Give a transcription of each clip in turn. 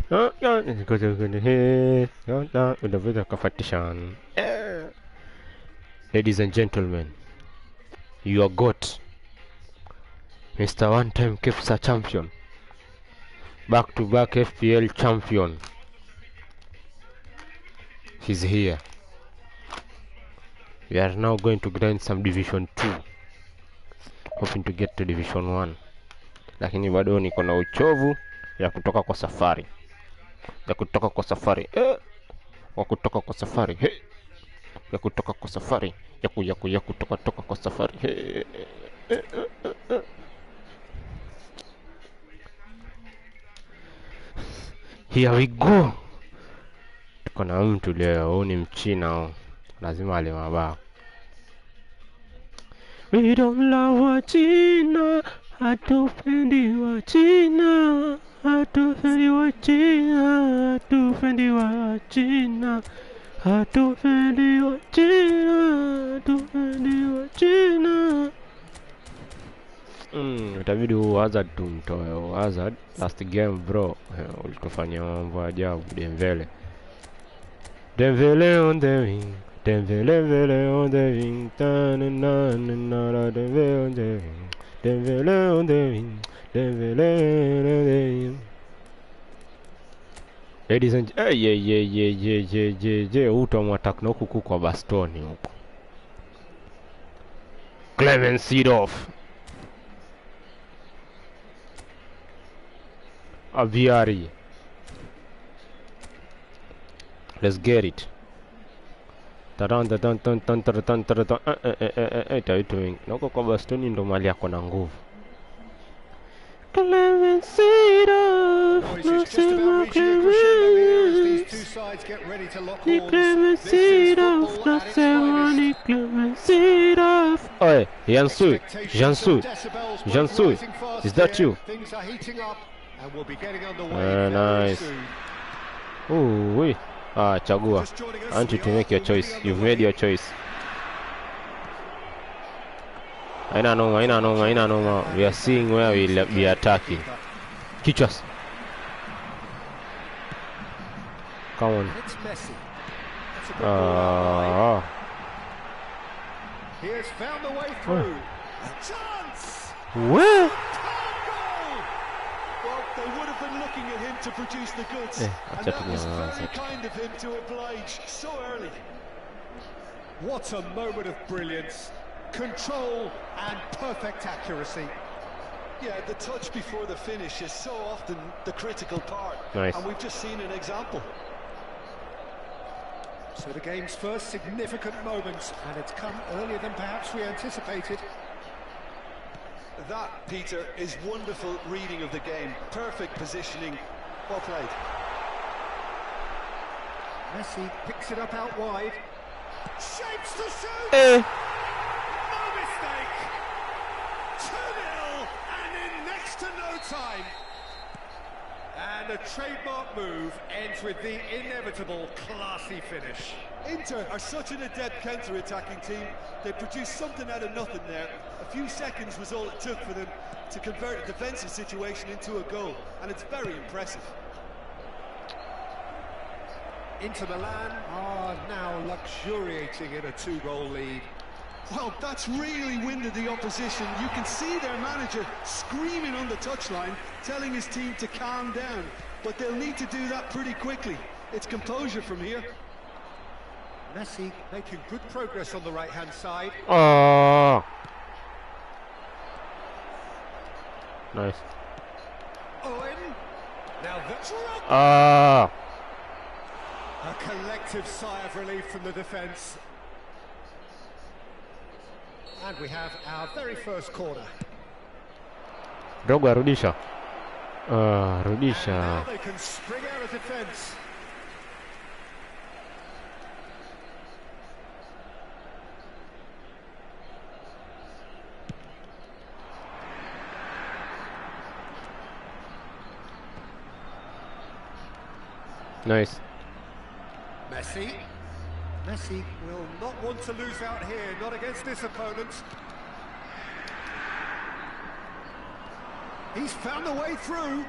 Ladies and gentlemen, your GOAT, Mr. One-Time Kepsa Champion, back-to-back FPL champion. He's here. We are now going to grind some Division 2, hoping to get to Division 1. Lakini bado niko na uchovu ya kutoka kwa safari. Ya kutoka kwa safari. Ya kutoka kwa safari. Ya kutoka kwa safari. Ya kutoka kwa safari. Here we go. Tuko na mtu leo, ni mchina. Lazima ale mabao. We don't love Wachina. Hatupendi Wachina. Hatupendi Wachina. Hatupendi Wachina. Hatupendi Wachina. Hatupendi Wachina. Itabidi Hazard tumtoe. Hazard last game bro, ulikofanya mambo ajabu. Dembele on the wing. Dembele on the wing. Dembele on the wing. Dembele on the wing. Dembele on the wing. Ladies and utamwattack na huku kwa bastoni huko. Clement Seedorf. Aviari. Let's get it. Nako kwa bastoni ndo mali yako na nguvu. Clement Seedorf. Clement Seedorf. Clement Seedorf. Oi, Jansu. Is that you? Nice. Ooh, wait. Chagua. I want you to make your choice. You've made your choice. Aina noma. We are seeing where we'll be attacking. Kichwas. Come on. He has found the way through. A chance. Where? Well, they would have been looking at him to produce the goods, and that was very kind of him to oblige so early. What a moment of brilliance, control and perfect accuracy. Yeah, the touch before the finish is so often the critical part, nice. And we've just seen an example. So the game's first significant moment, and it's come earlier than perhaps we anticipated. That, Peter, is wonderful reading of the game. Perfect positioning. Well played. Messi picks it up out wide. Shapes the shoot! No mistake! 2-0, and in next to no time. And a trademark move ends with the inevitable classy finish. Inter are such an adept counter-attacking team. They produced something out of nothing there. A few seconds was all it took for them to convert a defensive situation into a goal, and it's very impressive. Inter Milan are now luxuriating in a 2-goal lead. Well, that's really winded the opposition. You can see their manager screaming on the touchline, telling his team to calm down. But they'll need to do that pretty quickly. It's composure from here. Messi making good progress on the right-hand side. Oh, nice. Owen. Now that's a collective sigh of relief from the defence. And we have our very first corner. Dogo arudisha. Rudisha. Now they can spring out of defence. Nice. Messi will not want to lose out here, not against this opponent. He's found a way through.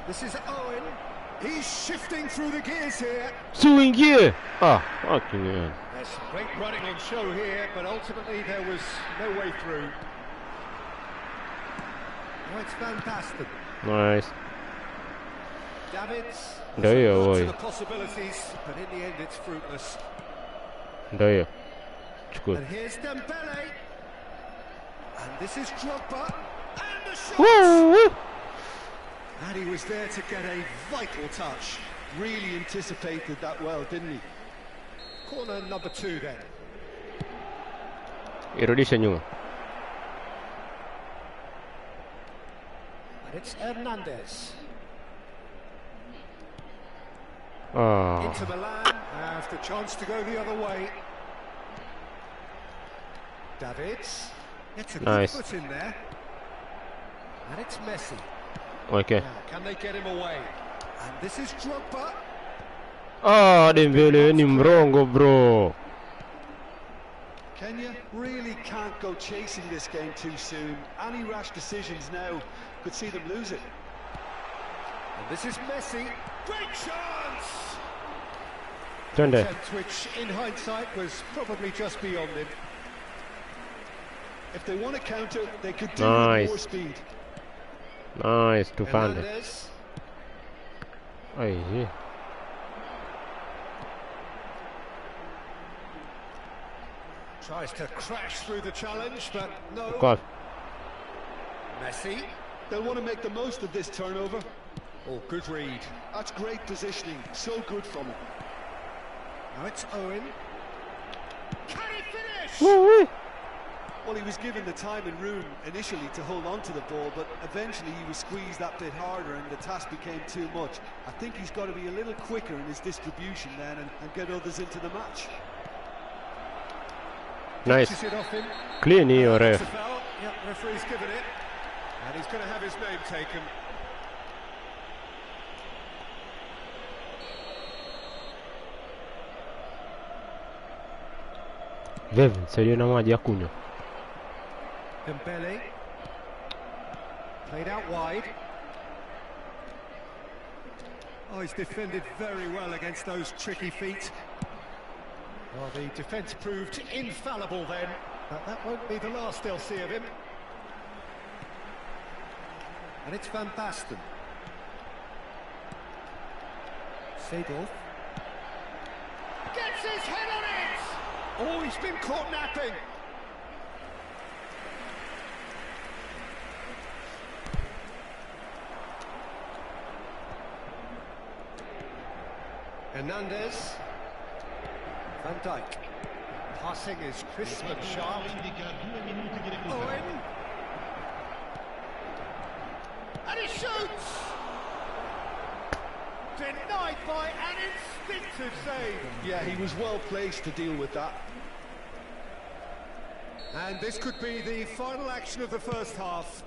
This is Owen. He's shifting through the gears here. Suingie. Ah, fucking hell. There's some great running on show here, but ultimately there was no way through. Oh, it's fantastic. Nice. Davids. Ndio hiyo Lots boy. of the possibilities, but in the end it's fruitless. Ndio hiyo. Chukua. And here's Dembele. And this is Drogba. And the shot! Woo, woo. And he was there to get a vital touch. Really anticipated that well, didn't he? Corner number 2 then. Irudishe nyuma. And it's Hernandez. Ah. Into Milan, have the chance to go the other way. Davids gets a Nice. good foot in there. And it's Messi. Okay. Now, can they get him away? And this is Drogba. Ah, Dembele ni mrongo bro. Kenya really can't go chasing this game too soon. Any rash decisions now could see them lose it. And this is Messi. Great chance! Twende. Attempt which, in hindsight, was probably just beyond him. If they want to counter, they could do it with Nice. more speed. Nice, tupande. Hernandez. Ai. Tries to crash through the challenge, but no. Kwa. Messi. They'll want to make the most of this turnover. Oh, good read. That's great positioning. So good from him. Now it's Owen. Can he finish? Woo, woo. Well, he was given the time and room initially to hold on to the ball, but eventually he was squeezed that bit harder and the task became too much. I think he's got to be a little quicker in his distribution then and get others into the match. Nice. Catches it off him. Clean hiyo That's ref. a foul. Yep, referee's given it. And he's going to have his name taken. Vevi, nisaidie na maji ya kunywa. Dembele. Played out wide. Oh, he's defended very well against those tricky feet. Well, the defence proved infallible then, but that won't be the last they'll see of him. And it's Van Basten. Seedorf. Gets his head on it! Oh, he's been caught napping. Hernandez. Van Dijk. Passing is crisp and sharp. Owen. And he shoots! Denied by an instinctive save. Yeah, he was well placed to deal with that. And this could be the final action of the first half.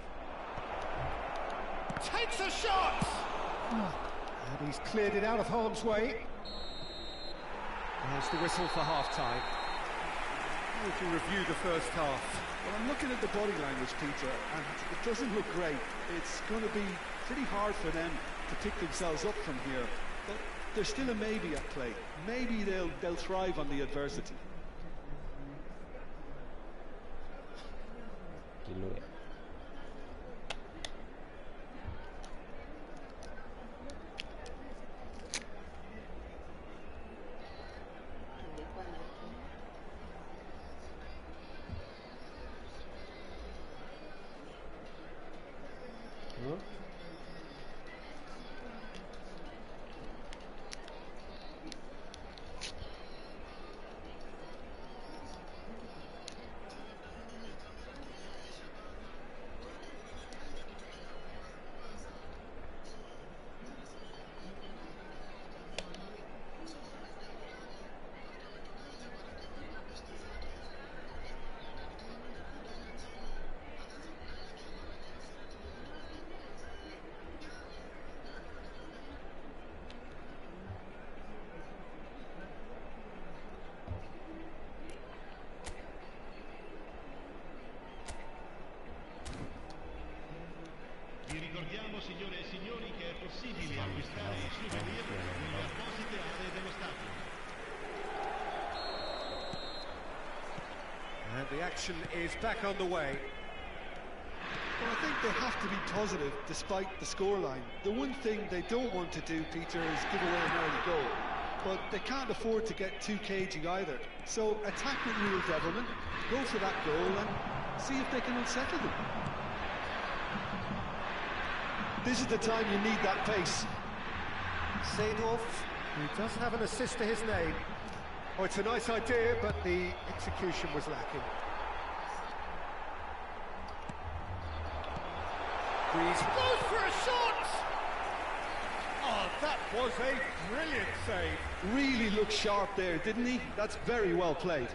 Takes a shot! And he's cleared it out of harm's way. There's the whistle for half-time. If you review the first half. Well, I'm looking at the body language, Peter, and it doesn't look great. It's going to be pretty hard for them to pick themselves up from here. But there's still a maybe at play. Maybe they'll thrive on the adversity. action is back on the way. Well, I think they have to be positive despite the scoreline. The one thing they don't want to do, Peter, is give away an early goal. But they can't afford to get too cagey either. So attack with real devilment, go for that goal and see if they can unsettle them. This is the time you need that pace. Seedorf, who does have an assist to his name. Oh, it's a nice idea, but the execution was lacking. Breeze goes for a shot! Oh, that was a brilliant save. Really looked sharp there, didn't he? That's very well played.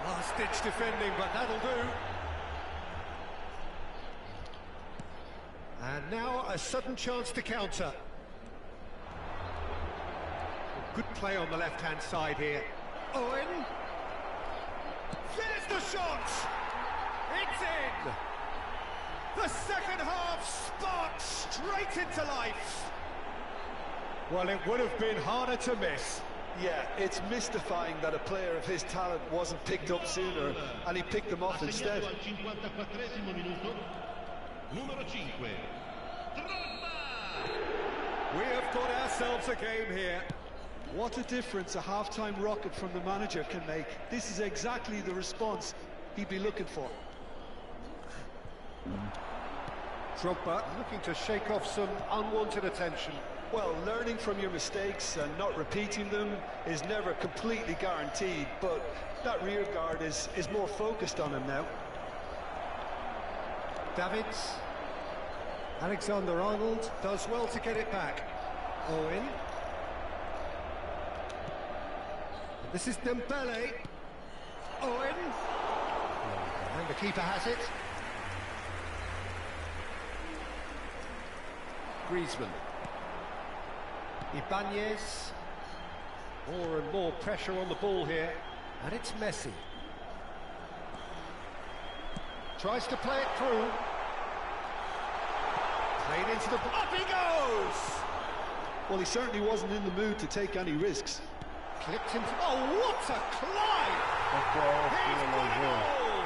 Last-ditch defending, but that'll do. And now a sudden chance to counter. Good play on the left-hand side here. Owen. There's the shot! It's in! The second half sparks straight into life. Well, it would have been harder to miss. Yeah, it's mystifying that a player of his talent wasn't picked up sooner, and he picked them off instead. We have got ourselves a game here. What a difference a half-time rocket from the manager can make. This is exactly the response he'd be looking for. Drogba looking to shake off some unwanted attention. Well, learning from your mistakes and not repeating them is never completely guaranteed, but that rear guard is more focused on him now. Davids. Alexander-Arnold does well to get it back. Owen. This is Dembele. Owen. And the keeper has it. Griezmann. Ibanez. More and more pressure on the ball here. And it's Messi. Tries to play it through. Played into the... Up he goes! Well, he certainly wasn't in the mood to take any risks. Clipped into... Oh, what a climb! He's got a goal!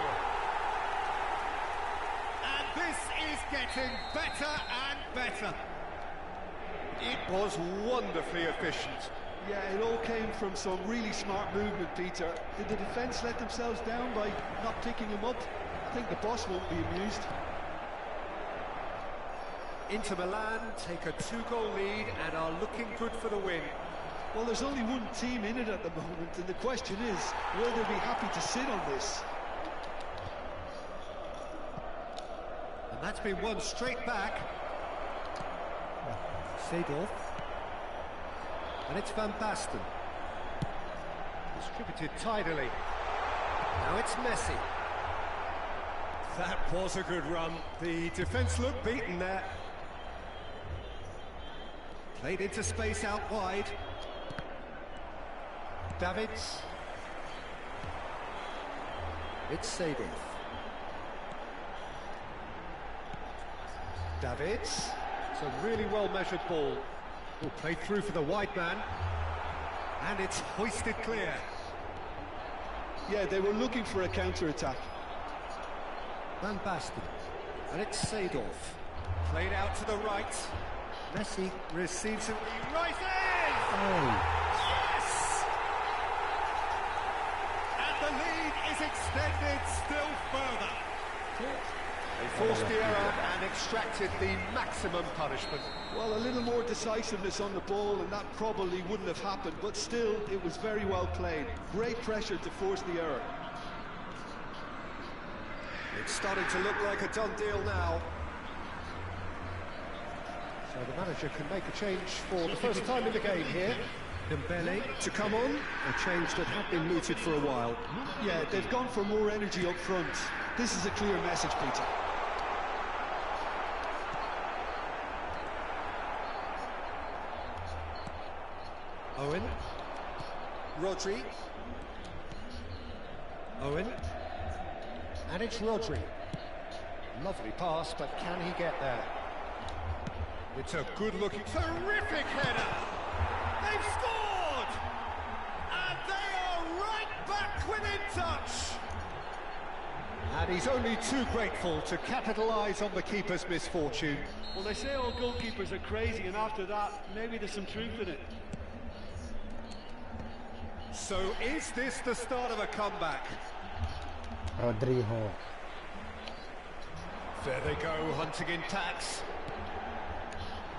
And this is getting better and better. It was wonderfully efficient. Yeah, it all came from some really smart movement, Peter. Did the defence let themselves down by not picking him up? I think the boss won't be amused. Inter Milan take a 2-goal lead and are looking good for the win. Well, there's only one team in it at the moment, and the question is, will they be happy to sit on this? And that's been won straight back. Seedorf. And it's Van Basten. Distributed tidily. Now it's Messi. That was a good run. The defence looked beaten there. Played into space out wide. Davids. It's Seedorf. Davids. It's a really well-measured ball. Well, played through for the wide man. And it's hoisted clear. Yeah, they were looking for a counter-attack. Van Basten. And it's Seedorf. Played out to the right. Messi receives it. He rises! Oh. Yes! And the lead is extended still further. They forced the error and extracted the maximum punishment. Well, a little more decisiveness on the ball, and that probably wouldn't have happened, but still, it was very well played. Great pressure to force the error. It's starting to look like a done deal now. So the manager can make a change for the first time in the game here. Dembele to come on, a change that had been mooted for a while. Yeah, they've gone for more energy up front. This is a clear message, Peter. Owen. Rodri. Owen. And it's Rodri. Lovely pass, but can he get there? It's a good-looking, terrific header! They've scored! And they are right back within touch! And he's only too grateful to capitalise on the keeper's misfortune. Well, they say all goalkeepers are crazy, and after that, maybe there's some truth in it. So is this the start of a comeback? Rodrigo. There they go, hunting in tacks.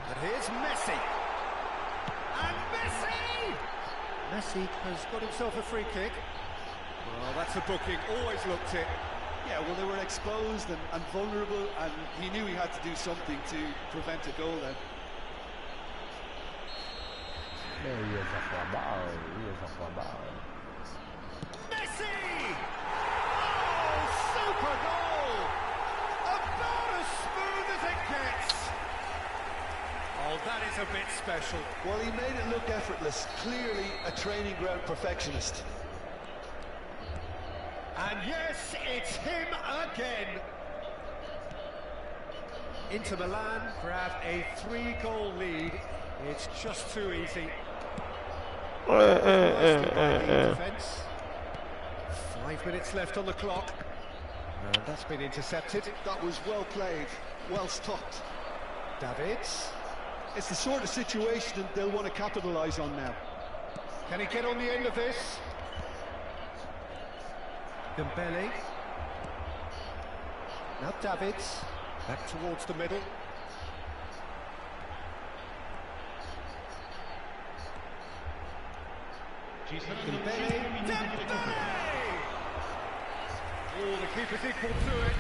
And here's Messi. And Messi! Messi has got himself a free kick. Well, that's a booking, always looked it. Yeah, well, they were exposed and vulnerable, and he knew he had to do something to prevent a goal then. Messi! Oh, super goal! About as smooth as it gets. Oh, that is a bit special. Well, he made it look effortless. Clearly a training ground perfectionist. And yes, it's him again. Inter Milan grab a 3-goal lead. It's just too easy. Defense. 5 minutes left on the clock. And that's been intercepted. That was well played, well stopped. Davids. It's the sort of situation that they'll want to capitalise on now. Can he get on the end of this? Dembele. Now Davids. Back towards the middle. Dembele. Dembele! Oh, the keeper's equal to it.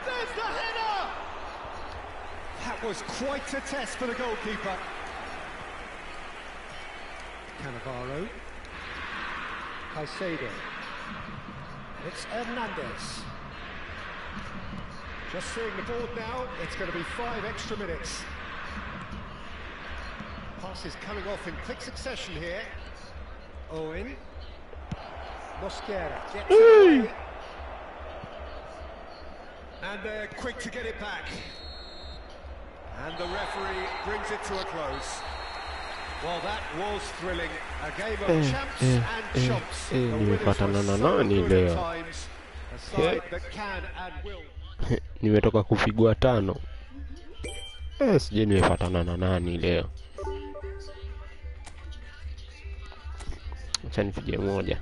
There's the header! That was quite a test for the goalkeeper. Cannavaro. Caicedo. It's Hernandez. Just seeing the board now, it's going to be 5 extra minutes. Passes coming off in quick succession here. Owen. Mosquera gets it away. And they're quick to get it back. And the referee brings it to a close. Well, that was thrilling. A game of champs and chumps. The winners were so good at times. A side that can and will. Nimetoka kupigwa 5. Sijui nimefuatana na nani leo. Acha nipige moja.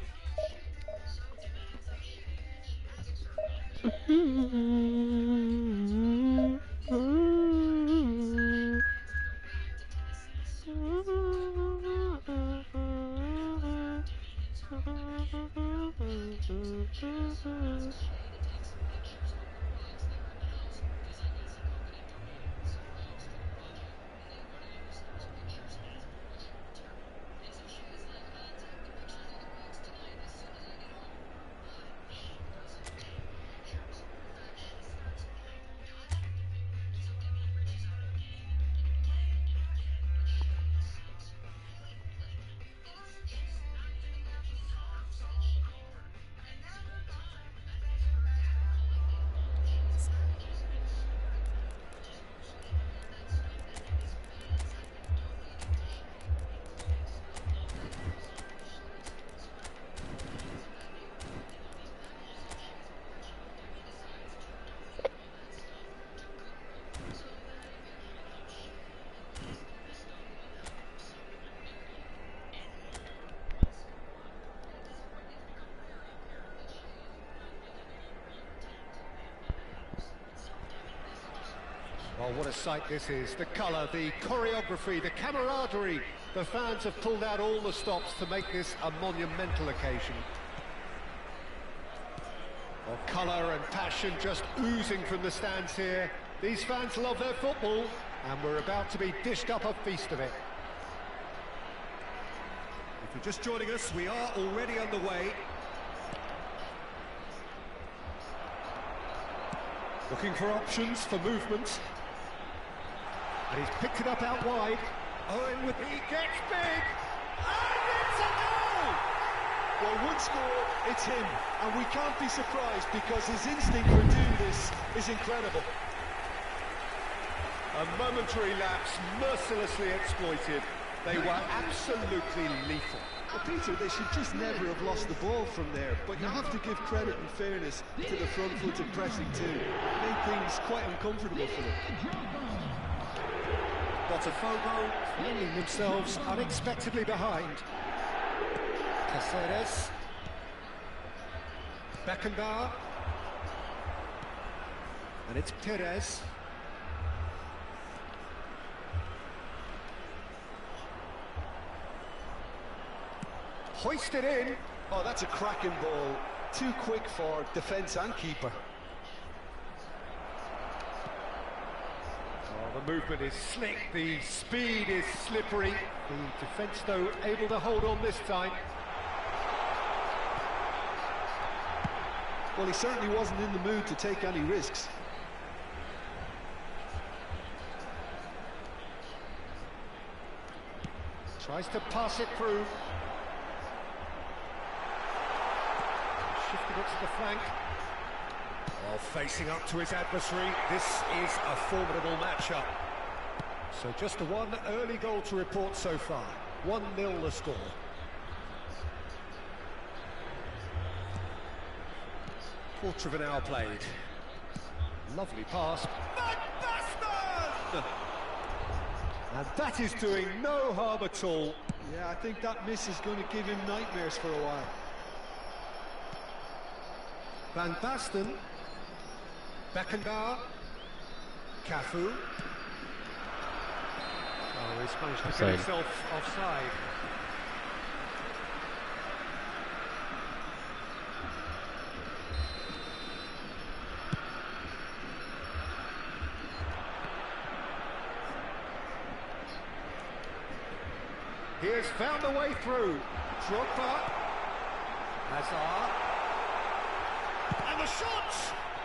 Oh, what a sight this is. The colour, the choreography, the camaraderie. The fans have pulled out all the stops to make this a monumental occasion. Well, colour and passion just oozing from the stands here. These fans love their football, and we're about to be dished up a feast of it. If you're just joining us, we are already underway. Looking for options, for movement. And he's picked it up out wide. Owen with he gets big. it's a goal! Well, would score, it's him, and we can't be surprised because his instinct for doing this is incredible. A momentary lapse, mercilessly exploited. They were absolutely lethal. Well, Peter, they should just never have lost the ball from there, but you have to give credit and fairness to the front-footed pressing too. It made things quite uncomfortable for them. Botafogo finding themselves unexpectedly behind. Caceres. Beckenbauer. And it's Perez. Hoisted in. Oh, that's a cracking ball. Too quick for defence and keeper. Oh, the movement is slick, the speed is slippery. The defence, though, able to hold on this time. Well, he certainly wasn't in the mood to take any risks. Tries to pass it through. Shifting it to the flank. While facing up to his adversary, this is a formidable matchup. So just the one early goal to report so far. 1-0 the score. Quarter of an hour played. Lovely pass. Van And that is doing no harm at all. Yeah, I think that miss is going to give him nightmares for a while. Van Basten. Beckenbauer. Cafu. Oh, he's managed to get himself offside. He has found a way through. Drogba. Hazard. And the shot!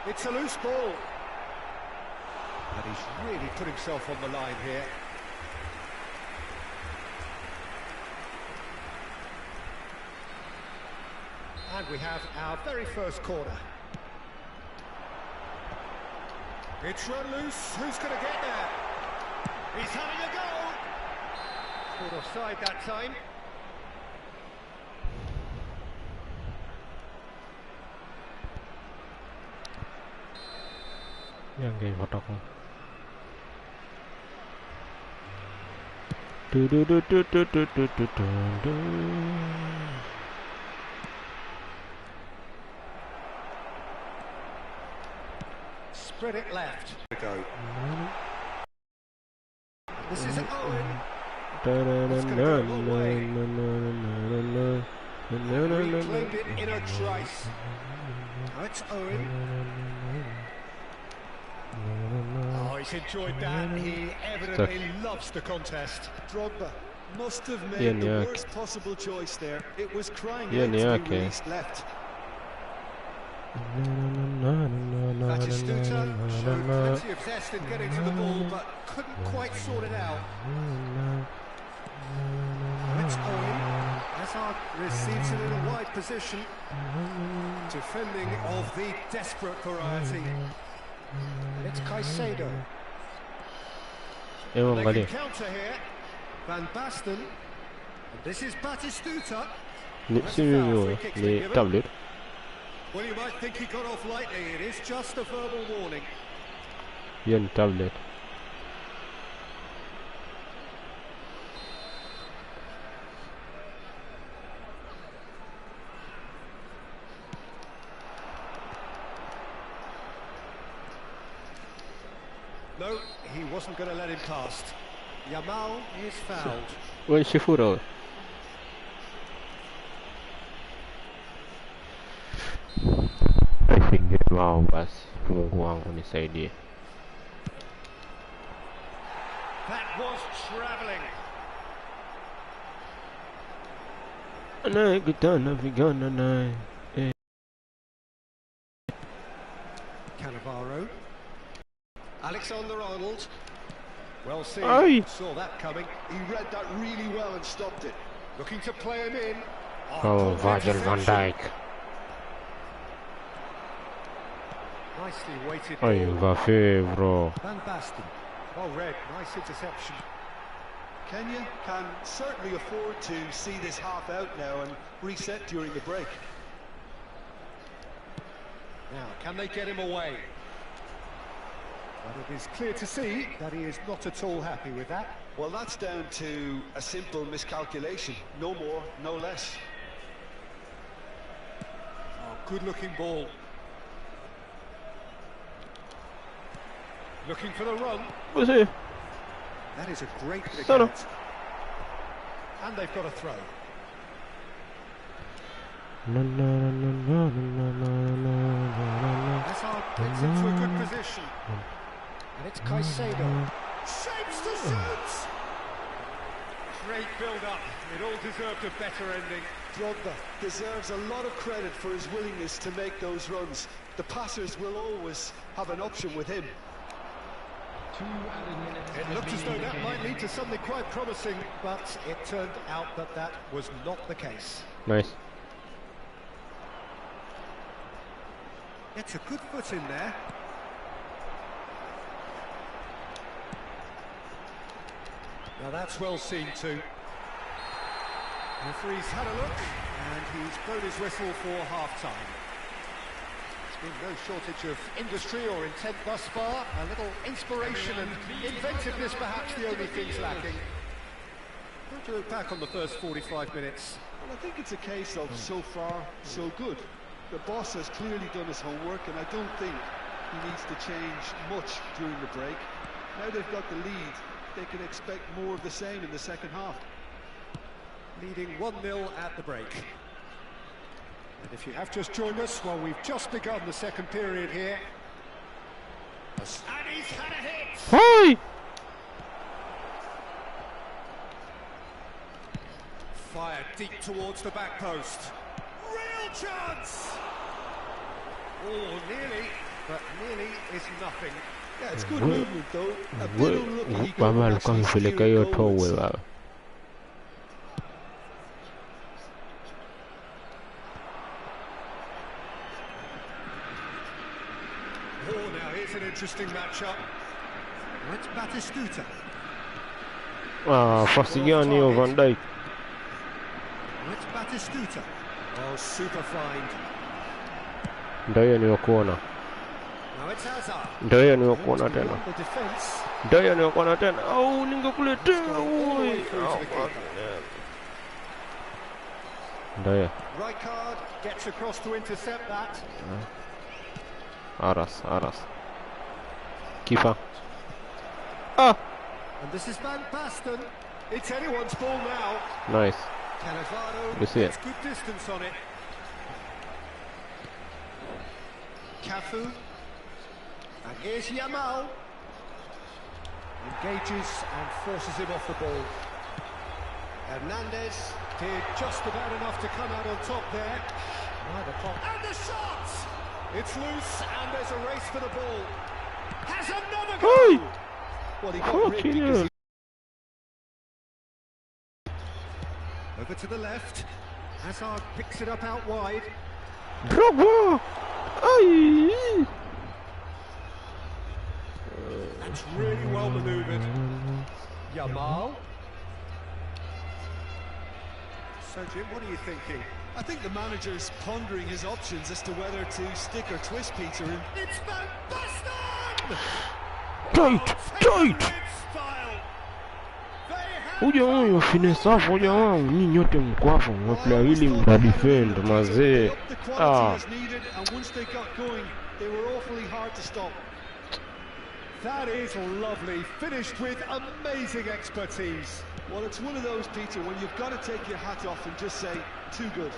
It's a loose ball. And he's really put himself on the line here. And we have our very first corner. It's run loose. Who's going to get there? He's having a go. Caught offside that time. Yang kayak fotok. Du. Spread it left. Go. This is Owen. Reclaimed it in a trice. Now it's Owen. Oh, he's enjoyed that. He evidently loves the contest. Drogba must have made the worst possible choice there. It was crying out to be released left. Batistuta showed plenty of zest in getting to the ball, but couldn't quite sort it out. It's Owen. Hazard receives it in a wide position. Defending of the desperate variety. It's Caicedo. They can counter here. Van Basten. And this is Batistuta. Tablet. Well, you might think he got off lightly. It is just a verbal warning. Yan tablet. No, he wasn't going to let him past. Yamal is fouled. Well, Shifuro. I think wow, basi Mungu wangu nisaidie. That was travelling. Naye kitana vigana naye. Cannavaro. Alexander-Arnold. Well seen. Aye. Saw that coming. He read that really well and stopped it. Looking to play him in. Oh, Virgil van Dijk. Nicely weighted Ay, ball. Mbappé, bro. Van Basten. Well read. Nice interception. Kenya can certainly afford to see this half out now and reset during the break. Now, can they get him away? But it is clear to see that he is not at all happy with that. Well, that's down to a simple miscalculation. No more, no less. Oh, good-looking ball. Looking for the run. What's it? That is a great pick Son out. of- And they've got a throw. Na, na, na, na, na, na, na, na. Hazard gets into a good position. And it's Caicedo. Shapes to shoot! Great build-up. It all deserved a better ending. Drogba deserves a lot of credit for his willingness to make those runs. The passers will always have an option with him. It looked as though that might lead to something quite promising, but it turned out that that was not the case. Nice. It's a good foot in there. Now that's well seen too. The referee's had a look and he's blown his whistle for half-time. There's been no shortage of industry or intent thus far. A little inspiration and inventiveness perhaps the only things lacking. How do you look back on the first 45 minutes? Well, I think it's a case of so far, so good. The boss has clearly done his homework and I don't think he needs to change much during the break. Now they've got the lead, they can expect more of the same in the second half. Leading 1-0 at the break. And if you have just joined us, well, we've just begun the second period here. And he's had a hit! Hey! Fired deep towards the back post. Real chance! Oh, nearly, but nearly is nothing. Yeah, it's good movement though. A bit unlucky he Baba couldn't alikuwa actually amepeleka steer hiyo it towe goalwards. baba. Oh, now here's an interesting matchup. It's Batistuta. Ah, fasi gani hiyo Van Dijk? It's Batistuta. Oh, super find. Ndio hiyo niyokuona. Now it's Hazard. Ndio hiyo niyokuona tena. The defense. Ndio hiyo niyokuona tena. Au ningekuletea oi. Ndio hiyo. Right card gets across to intercept that. Aras. Keeper. Ah! And this is Van Basten. It's anyone's ball now. Nice. Cannavaro You see it? gets good distance on it. Cafu. And here's Yamal. Engages and forces him off the ball. Hernandez did just about enough to come out on top there. And the shot! It's loose and there's a race for the ball. Has another go! Hey! Well, he got ripped Fucking because hell. over to the left. Hazard picks it up out wide. Drogba! Ay! That's really well manoeuvred. Yamal. So Jim, what are you thinking? I think the manager's pondering his options as to whether to stick or twist Peter. And It's Van Basten! Tight! Huyo huyo finesse hapo huyo wangu, nyinyi nyote mko hapo mwaplay hili mta defend mazee. The quality Ah, was needed, and once they got going, they were awfully hard to stop. That is lovely, finished with amazing expertise. well, it's one of those, Peter, when you've got to take your hat off and just say, too good.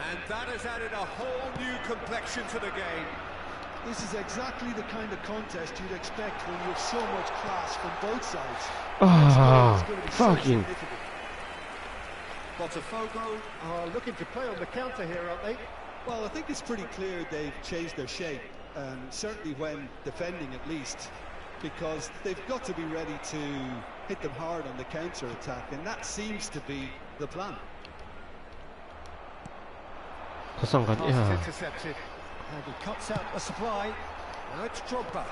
And that has added a whole new complexion to the game. This is exactly the kind of contest you'd expect when you have so much class from both sides. ah, It's going to be so fucking. significant. Botafogo are looking to play on the counter here, aren't they? Well, I think it's pretty clear they've changed their shape, certainly when defending at least. because they've got to be ready to hit them hard on the counter-attack, and that seems to be the plan. Pass is intercepted, and he cuts out the supply. Now it's Drogba.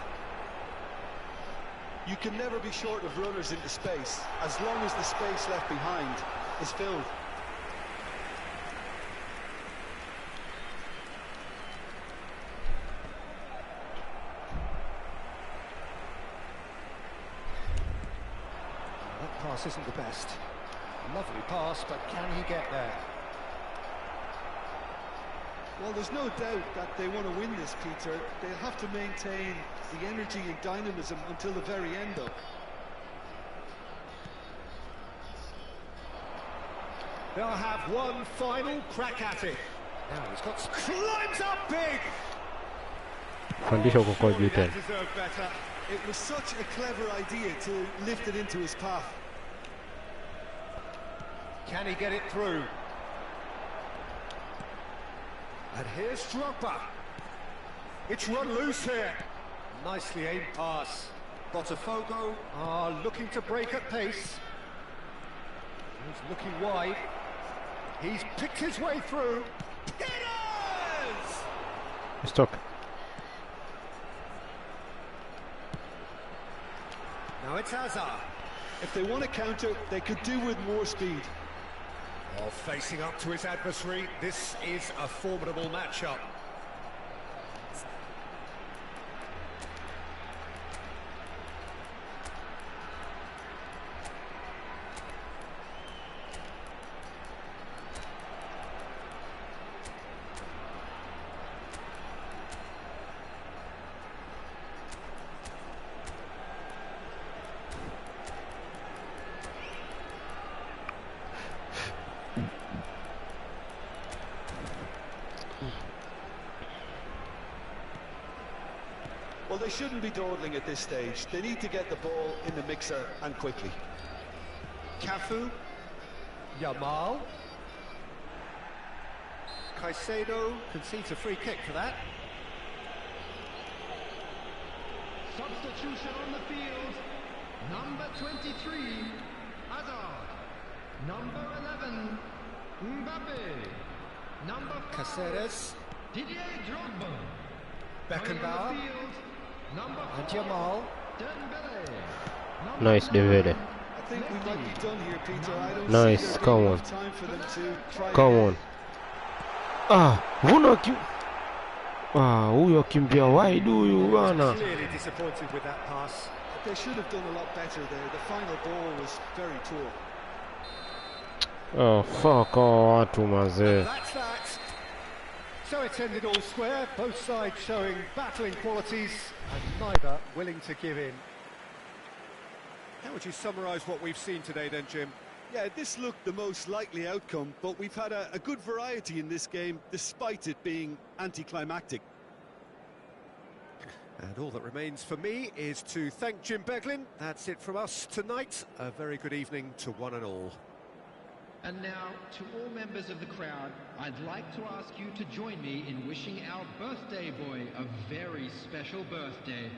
You can never be short of runners into space, as long as the space left behind is filled. That pass isn't the best. Lovely pass, but can he get there? Well, there's no doubt that they want to win this, Peter. They'll have to maintain the energy and dynamism until the very end, though. They'll have one final crack at it. Now he's got climbs up big. Surely that deserved better. It was such a clever idea to lift it into his path. Can he get it through? And here's Drogba. It's run loose here. Nicely aimed pass. Botafogo are looking to break at pace. He's looking wide. He's picked his way through. Hitters! Stuck. Now it's Hazard. If they want to counter, they could do with more speed. While facing up to his adversary, this is a formidable matchup. Well, they shouldn't be dawdling at this stage. They need to get the ball in the mixer and quickly. Cafu, Yamal, Caicedo concedes a free kick for that. Substitution on the field. Number 23, Hazard. Number 11, Mbappe. Number 5, Caceres, Didier Drogba. Beckenbauer, Number and 4, Yamal. Dembele. Nice, David. I think we might be done here, Peter. I don't Nice, see there come being on. enough time for them to try Come again. on. Huyo akimbia wide huyu bwana. Clearly disappointed with that pass. They should have done a lot better there. The final ball was very poor. Oh fuck watu mazee. That's that. So it's ended all square, both sides showing battling qualities and neither willing to give in. How would you summarise what we've seen today then, Jim? Yeah, this looked the most likely outcome, but we've had a good variety in this game, despite it being anticlimactic. And all that remains for me is to thank Jim Beglin. That's it from us tonight. A very good evening to one and all. And now, to all members of the crowd, I'd like to ask you to join me in wishing our birthday boy a very special birthday.